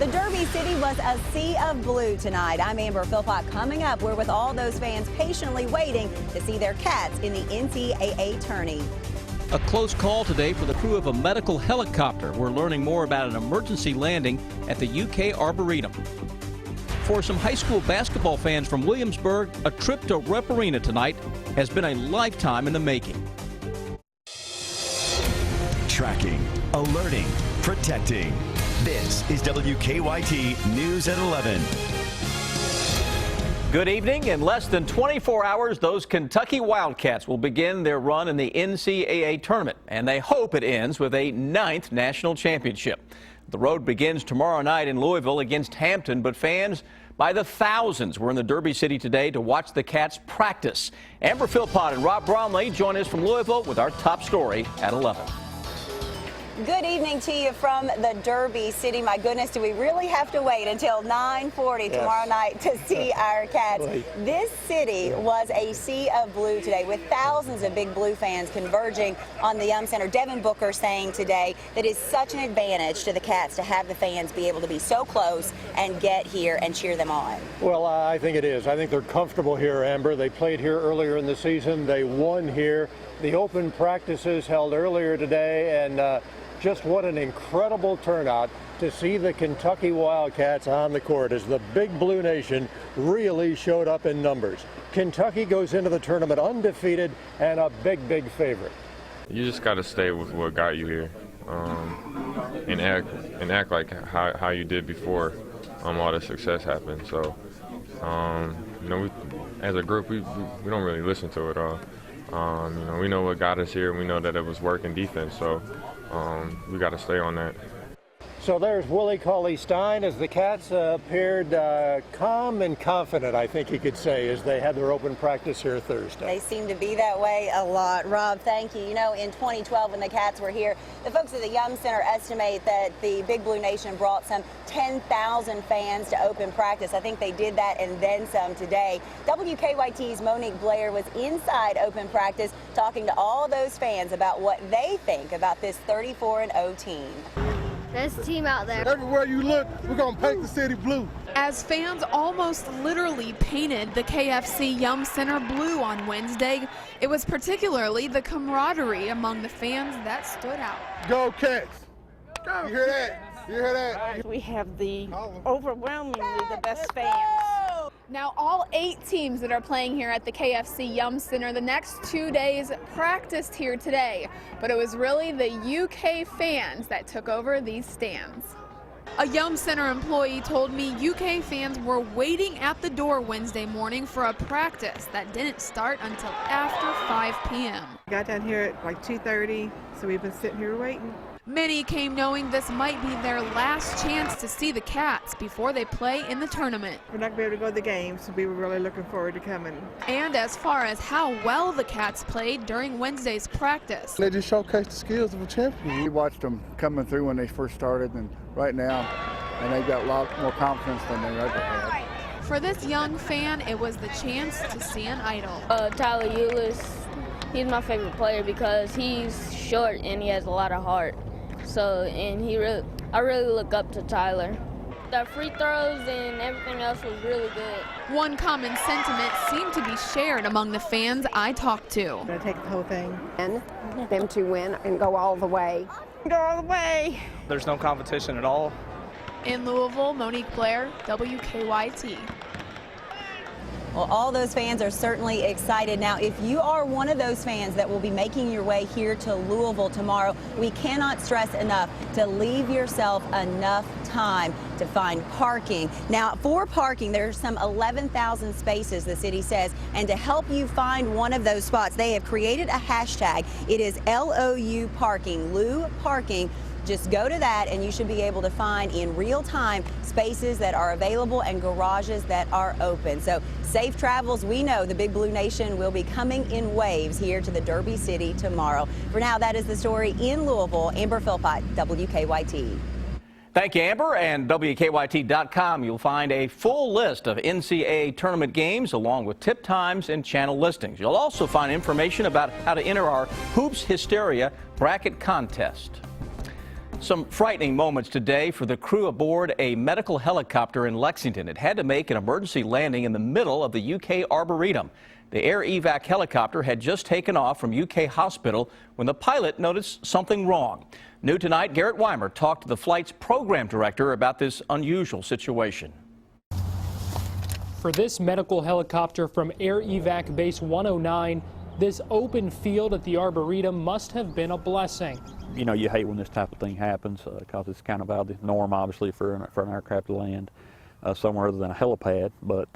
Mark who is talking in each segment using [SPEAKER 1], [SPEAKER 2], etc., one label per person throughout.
[SPEAKER 1] The Derby City was a sea of blue tonight. I'm Amber Philpott. Coming up, we're with all those fans patiently waiting to see their Cats in the NCAA tourney.
[SPEAKER 2] A close call today for the crew of a medical helicopter. We're learning more about an emergency landing at the UK Arboretum. For some high school basketball fans from Williamsburg, a trip to Rupp Arena tonight has been a lifetime in the making.
[SPEAKER 3] Tracking, alerting, protecting. This is WKYT News at 11.
[SPEAKER 2] Good evening. In less than 24 hours, those Kentucky Wildcats will begin their run in the NCAA tournament, and they hope it ends with a 9th national championship. The road begins tomorrow night in Louisville against Hampton, but fans by the thousands were in the Derby City today to watch the Cats practice. Amber Philpott and Rob Bromley join us from Louisville with our top story at 11.
[SPEAKER 1] Good evening to you from the Derby City. My goodness, do we really have to wait until 9:40 tomorrow night to see our Cats? This city was a sea of blue today with thousands of Big Blue fans converging on the Yum Center. Devin Booker saying today that it's such an advantage to the Cats to have the fans be able to be so close and get here and cheer them on.
[SPEAKER 4] Well, I think it is. I think they're comfortable here, Amber. They played here earlier in the season. They won here. The open practices held earlier today, and just what an incredible turnout to see the Kentucky Wildcats on the court as the Big Blue Nation really showed up in numbers. Kentucky goes into the tournament undefeated and a big favorite.
[SPEAKER 5] You just got to stay with what got you here and act like how you did before all the success happened. So, as a group, we don't really listen to it all. We know what got us here, and we know that it was work and defense. So. We got to stay on that.
[SPEAKER 4] So there's Willie Cauley-Stein as the Cats appeared calm and confident, I think you could say, as they had their open practice here Thursday.
[SPEAKER 1] They seem to be that way a lot. Rob, thank you. You know, in 2012 when the Cats were here, the folks at the Yum Center estimate that the Big Blue Nation brought some 10,000 fans to open practice. I think they did that and then some today. WKYT's Monique Blair was inside open practice talking to all those fans about what they think about this 34-0 team.
[SPEAKER 6] Best team out there.
[SPEAKER 7] Everywhere you look, we're going to paint the city blue.
[SPEAKER 8] As fans almost literally painted the KFC Yum Center blue on Wednesday, it was particularly the camaraderie among the fans that stood out.
[SPEAKER 7] Go Cats! Go. You hear that? You hear that?
[SPEAKER 9] We have the overwhelmingly the best fans.
[SPEAKER 8] Now, all 8 teams that are playing here at the KFC Yum Center the next 2 days practiced here today, but it was really the UK fans that took over these stands. A Yum Center employee told me UK fans were waiting at the door Wednesday morning for a practice that didn't start until after 5 p.m.
[SPEAKER 9] Got down here at like 2:30, so we've been sitting here waiting.
[SPEAKER 8] Many came knowing this might be their last chance to see the Cats before they play in the tournament.
[SPEAKER 9] We're not going to be able to go to the game, so we were really looking forward to coming.
[SPEAKER 8] And as far as how well the Cats played during Wednesday's practice.
[SPEAKER 7] They just showcased the skills of a champion.
[SPEAKER 10] We watched them coming through when they first started, and right now, and they've got a lot more confidence than they ever had.
[SPEAKER 8] For this young fan, it was the chance to see an idol.
[SPEAKER 6] Tyler Eulis, he's my favorite player because he's short and he has a lot of heart. So, I really look up to Tyler. The free throws and everything else was really good.
[SPEAKER 8] One common sentiment seemed to be shared among the fans I talked to.
[SPEAKER 9] I'm going to take the whole thing.
[SPEAKER 11] And them to win and go all the way.
[SPEAKER 9] Go all the way.
[SPEAKER 12] There's no competition at all.
[SPEAKER 8] In Louisville, Monique Blair, WKYT.
[SPEAKER 1] Well, all those fans are certainly excited. Now, if you are one of those fans that will be making your way here to Louisville tomorrow, we cannot stress enough to leave yourself enough time to find parking. Now, for parking, there's some 11,000 spaces, the city says, and to help you find one of those spots, they have created a hashtag. It is LOU Parking, Lou Parking. Just go to that and you should be able to find in real time spaces that are available and garages that are open. So safe travels. We know the Big Blue Nation will be coming in waves here to the Derby City tomorrow. For now, that is the story in Louisville. Amber Philpott, WKYT.
[SPEAKER 2] Thank you, Amber. And WKYT.com, you'll find a full list of NCAA tournament games along with tip times and channel listings. You'll also find information about how to enter our Hoops Hysteria bracket contest. Some frightening moments today for the crew aboard a medical helicopter in Lexington. It had to make an emergency landing in the middle of the UK Arboretum. The air evac helicopter had just taken off from UK Hospital when the pilot noticed something wrong. New tonight, Garrett Weimer talked to the flight's program director about this unusual situation.
[SPEAKER 13] For this medical helicopter from Air Evac Base 109, this open field at the Arboretum must have been a blessing.
[SPEAKER 14] You know, you hate when this type of thing happens because it's kind of out of the norm, obviously, for an aircraft to land somewhere other than a helipad. But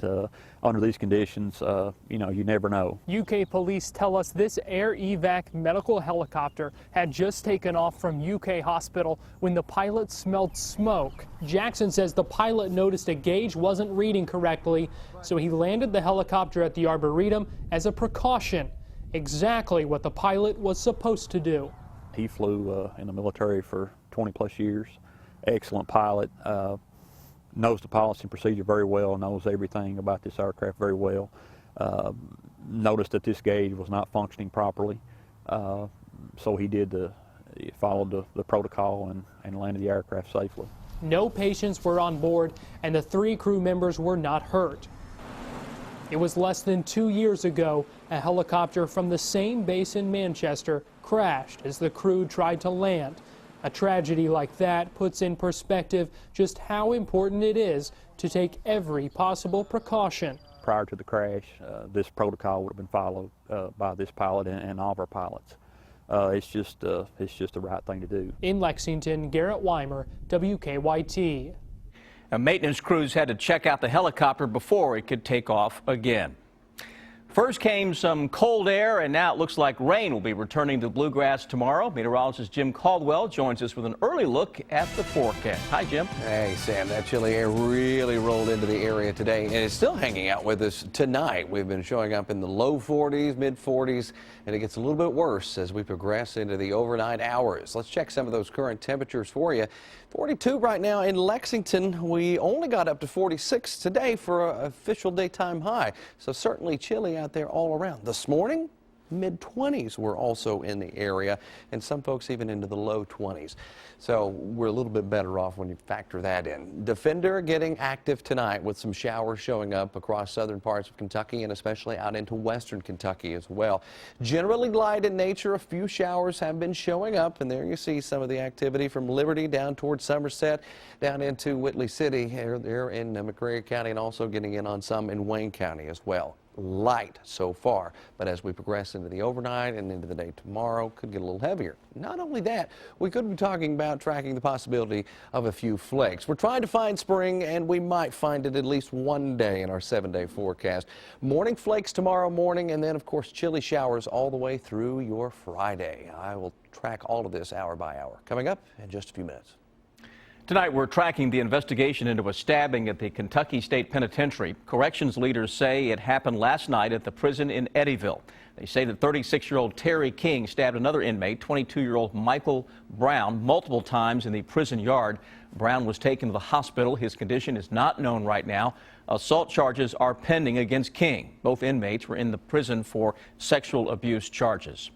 [SPEAKER 14] under these conditions, you know, you never know.
[SPEAKER 13] UK police tell us this Air Evac medical helicopter had just taken off from UK Hospital when the pilot smelled smoke. Jackson says the pilot noticed a gauge wasn't reading correctly, so he landed the helicopter at the Arboretum as a precaution. Exactly what the pilot was supposed to do.
[SPEAKER 14] He flew in the military for 20+ years. Excellent pilot. Knows the policy and procedure very well, knows everything about this aircraft very well. Noticed that this gauge was not functioning properly, so he followed the protocol and landed the aircraft safely.
[SPEAKER 13] No patients were on board, and the 3 crew members were not hurt. It was less than 2 years ago a helicopter from the same base in Manchester crashed as the crew tried to land. A tragedy like that puts in perspective just how important it is to take every possible precaution.
[SPEAKER 14] Prior to the crash, this protocol would have been followed by this pilot and all of our pilots. It's just the right thing to do.
[SPEAKER 13] In Lexington, Garrett Weimer, WKYT.
[SPEAKER 2] Now, maintenance crews had to check out the helicopter before it could take off again. First came some cold air, and now it looks like rain will be returning to the bluegrass tomorrow. Meteorologist Jim Caldwell joins us with an early look at the forecast. Hi, Jim.
[SPEAKER 15] Hey, Sam. That chilly air really rolled into the area today, and it's still hanging out with us tonight. We've been showing up in the low 40s, mid 40s, and it gets a little bit worse as we progress into the overnight hours. Let's check some of those current temperatures for you. 42 right now in Lexington. We only got up to 46 today for an official daytime high, so certainly chilly out there all around. This morning, mid-20s were also in the area, and some folks even into the low 20s. So we're a little bit better off when you factor that in. Defender getting active tonight with some showers showing up across southern parts of Kentucky and especially out into western Kentucky as well. Generally light in nature. A few showers have been showing up, and there you see some of the activity from Liberty down towards Somerset, down into Whitley City there in McRae County, and also getting in on some in Wayne County as well. Light so far, but as we progress into the overnight and into the day tomorrow, could get a little heavier. Not only that, we could be talking about tracking the possibility of a few flakes. We're trying to find spring, and we might find it at least one day in our 7-day forecast. Morning flakes tomorrow morning, and then of course chilly showers all the way through your Friday. I will track all of this hour by hour. Coming up in just a few minutes.
[SPEAKER 2] Tonight, we're tracking the investigation into a stabbing at the Kentucky State Penitentiary. Corrections leaders say it happened last night at the prison in Eddyville. They say that 36-year-old Terry King stabbed another inmate, 22-year-old Michael Brown, multiple times in the prison yard. Brown was taken to the hospital. His condition is not known right now. Assault charges are pending against King. Both inmates were in the prison for sexual abuse charges.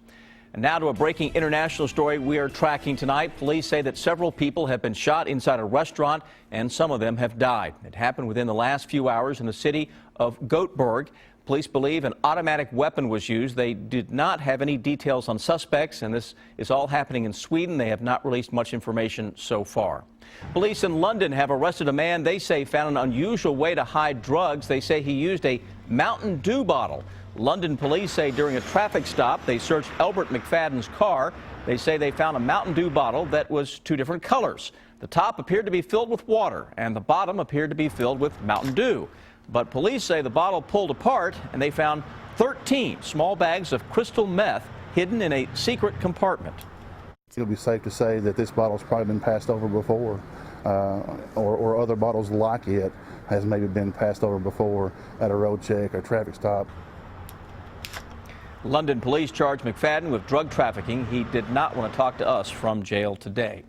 [SPEAKER 2] And now to a breaking international story we are tracking tonight. Police say that several people have been shot inside a restaurant, and some of them have died. It happened within the last few hours in the city of Göteborg. Police believe an automatic weapon was used. They did not have any details on suspects, and this is all happening in Sweden. They have not released much information so far. Police in London have arrested a man they say found an unusual way to hide drugs. They say he used a Mountain Dew bottle. London police say during a traffic stop, they searched Albert McFadden's car. They say they found a Mountain Dew bottle that was 2 different colors. The top appeared to be filled with water, and the bottom appeared to be filled with Mountain Dew. But police say the bottle pulled apart, and they found 13 small bags of crystal meth hidden in a secret compartment.
[SPEAKER 16] It'll be safe to say that this bottle's probably been passed over before, or other bottles like it has maybe been passed over before at a road check or traffic stop.
[SPEAKER 2] London police charged McFadden with drug trafficking. He did not want to talk to us from jail today.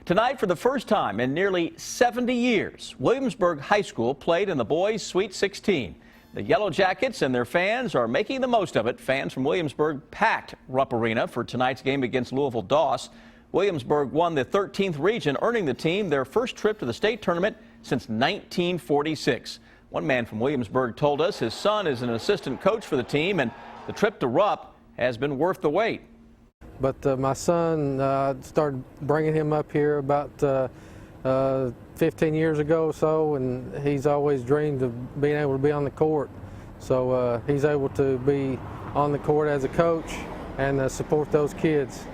[SPEAKER 2] Tonight, for the first time in nearly 70 years, Williamsburg High School played in the boys' Sweet 16. The Yellow Jackets and their fans are making the most of it. Fans from Williamsburg packed Rupp Arena for tonight's game against Louisville Doss. Williamsburg won the 13th region, earning the team their first trip to the state tournament since 1946. One man from Williamsburg told us his son is an assistant coach for the team, and the trip to Rupp has been worth the wait.
[SPEAKER 17] But my son started bringing him up here about 15 years ago or so, and he's always dreamed of being able to be on the court. So he's able to be on the court as a coach and support those kids.